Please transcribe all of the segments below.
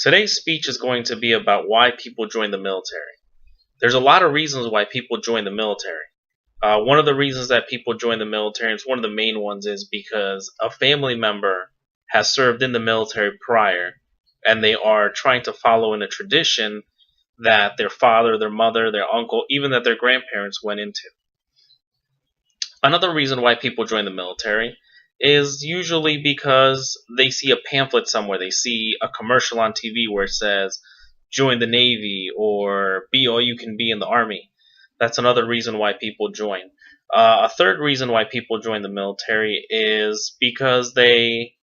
Today's speech is going to be about why people join the military. There's a lot of reasons why people join the military. One of the reasons that people join the military, and it's one of the main ones, is because a family member has served in the military prior, and they are trying to follow in a tradition that their father, their mother, their uncle, even that their grandparents went into. Another reason why people join the military is usually because they see a pamphlet somewhere. They see a commercial on TV where it says, join the Navy or be all you can be in the Army. That's another reason why people join. A third reason why people join the military is because they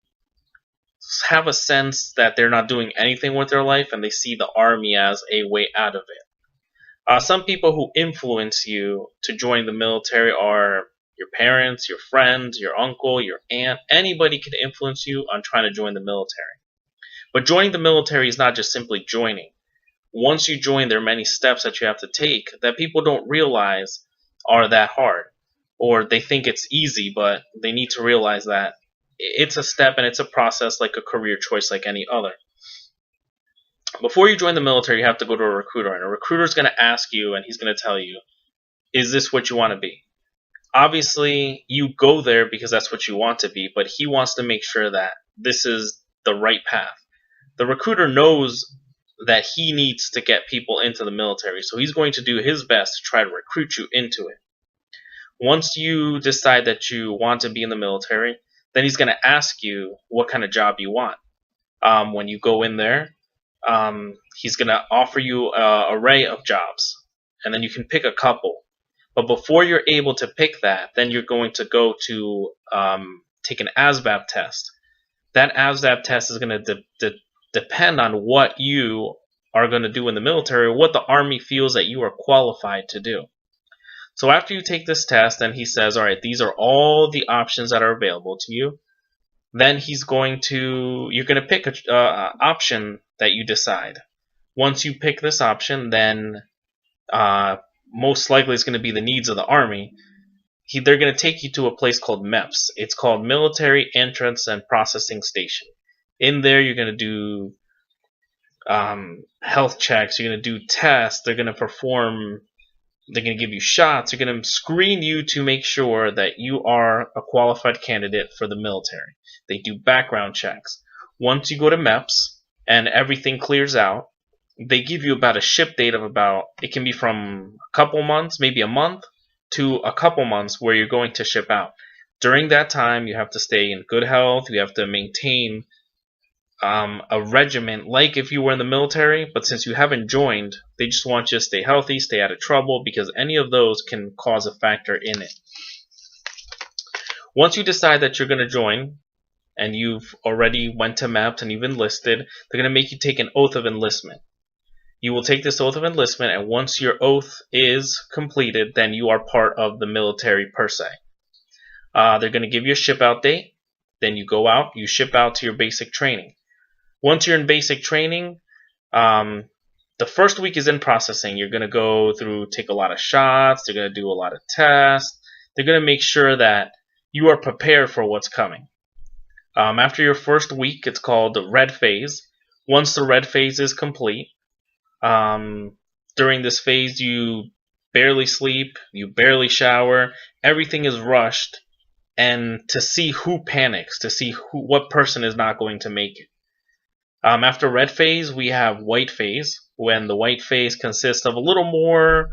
have a sense that they're not doing anything with their life and they see the Army as a way out of it. Some people who influence you to join the military are your parents, your friends, your uncle, your aunt. Anybody can influence you on trying to join the military. But joining the military is not just simply joining. Once you join, there are many steps that you have to take that people don't realize are that hard. Or they think it's easy, but they need to realize that it's a step and it's a process like a career choice like any other. Before you join the military, you have to go to a recruiter, and a recruiter is going to ask you, and he's going to tell you, is this what you want to be? Obviously, you go there because that's what you want to be, but he wants to make sure that this is the right path. The recruiter knows that he needs to get people into the military, so he's going to do his best to try to recruit you into it. Once you decide that you want to be in the military, then he's going to ask you what kind of job you want. When you go in there, he's going to offer you an array of jobs, and then you can pick a couple. But before you're able to pick that, then you're going to go to take an ASVAB test. That ASVAB test is going to depend on what you are going to do in the military, or what the Army feels that you are qualified to do. So after you take this test, then he says, all right, these are all the options that are available to you. Then you're going to pick an option that you decide. Once you pick this option, then most likely it's going to be the needs of the Army. They're going to take you to a place called MEPS. It's called Military Entrance and Processing Station. In there, you're going to do health checks. You're going to do tests. They're going to give you shots. They're going to screen you to make sure that you are a qualified candidate for the military. They do background checks. Once you go to MEPS and everything clears out, they give you about a ship date of it can be from a couple months, maybe a month, to a couple months where you're going to ship out. During that time, you have to stay in good health. You have to maintain a regimen like if you were in the military, but since you haven't joined, they just want you to stay healthy, stay out of trouble, because any of those can cause a factor in it. Once you decide that you're going to join, and you've already went to MEPS and you've enlisted, they're going to make you take an oath of enlistment. You will take this oath of enlistment, and once your oath is completed, then you are part of the military per se. They're going to give you a ship out date. Then you go out, you ship out to your basic training. Once you're in basic training, the first week is in processing. You're going to go through, take a lot of shots. They're going to do a lot of tests. They're going to make sure that you are prepared for what's coming. After your first week, it's called the red phase. Once the red phase is complete, during this phase, you barely sleep, you barely shower, everything is rushed, and to see who panics, to see what person is not going to make it. After red phase, we have white phase, when the white phase consists of a little more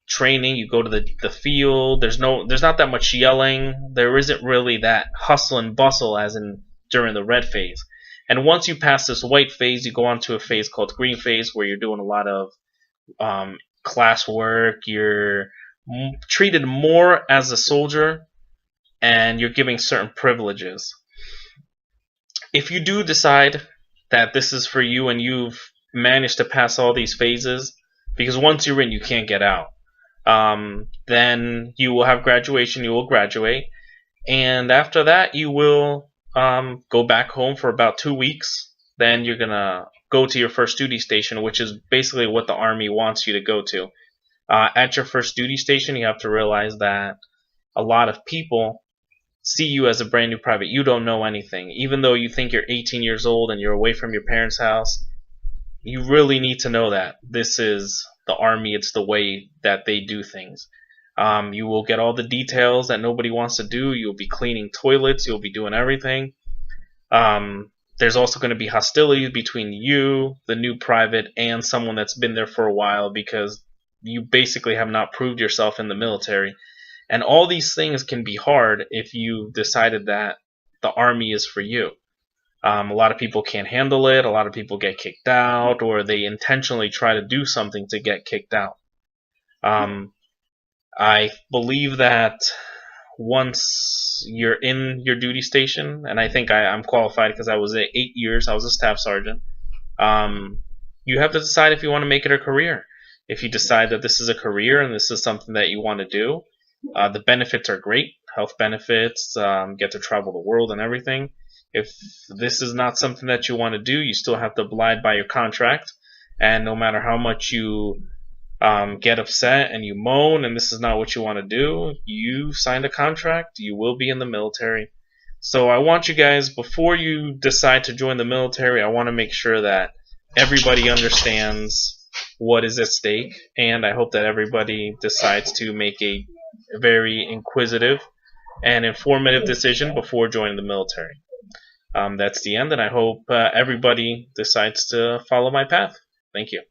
training. You go to the field. There's not that much yelling. There isn't really that hustle and bustle as in during the red phase. And once you pass this white phase, you go on to a phase called green phase, where you're doing a lot of class work. You're treated more as a soldier, and you're giving certain privileges. If you do decide that this is for you and you've managed to pass all these phases, because once you're in, you can't get out, then you will have graduation. You will graduate, and after that, you will go back home for about 2 weeks. Then you're gonna go to your first duty station, which is basically what the Army wants you to go to. At your first duty station, you have to realize that a lot of people see you as a brand new private. You don't know anything. Even though you think you're 18 years old and you're away from your parents' house, you really need to know that this is the Army. It's the way that they do things. You will get all the details that nobody wants to do. You'll be cleaning toilets. You'll be doing everything. There's also going to be hostility between you, the new private, and someone that's been there for a while, because you basically have not proved yourself in the military. And all these things can be hard if you decided that the Army is for you. A lot of people can't handle it. A lot of people get kicked out, or they intentionally try to do something to get kicked out. I believe that once you're in your duty station, and I think I'm qualified because I was at 8 years, I was a staff sergeant, you have to decide if you want to make it a career. If you decide that this is a career and this is something that you want to do, the benefits are great. Health benefits, get to travel the world and everything. If this is not something that you want to do, you still have to abide by your contract. And no matter how much you get upset and you moan and this is not what you want to do, you signed a contract, you will be in the military. So I want you guys, before you decide to join the military, I want to make sure that everybody understands what is at stake, and I hope that everybody decides to make a very inquisitive and informative decision before joining the military. That's the end, and I hope everybody decides to follow my path. Thank you.